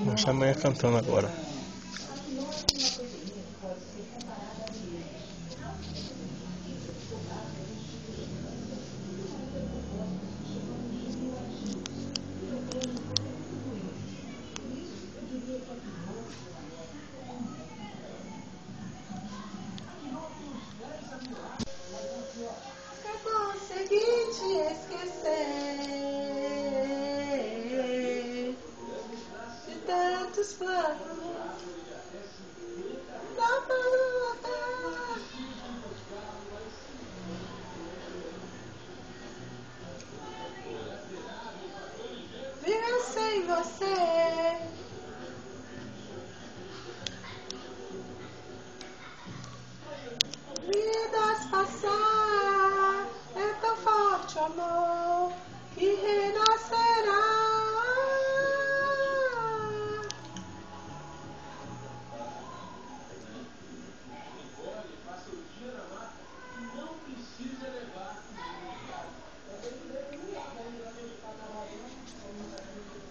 Vou achar amanhã cantando agora. Eu consegui te esquecer de tantos planos. Dá pra lutar. Viver sem você. Vidas passar. É tão forte o amor que renascerá.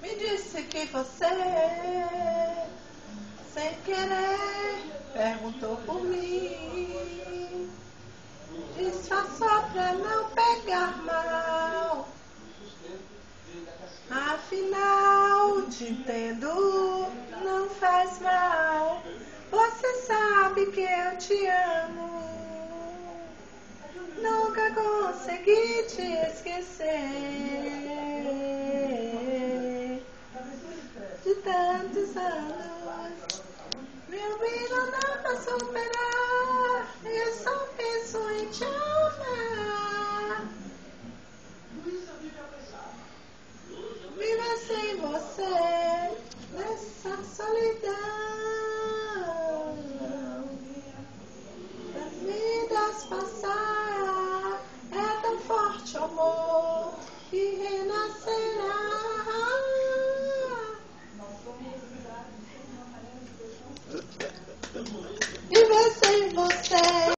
Me disse que você, sem querer, perguntou por mim. Disfarçou pra não pegar mal. Afinal, te entendo, não faz mal. Você sabe que eu te amo. Nunca consegui te esquecer de tantos anos. Meu bem não dá pra superar. Eu só penso em te amar. Viver sem você nessa solidão. Das vidas passar é tão forte o amor que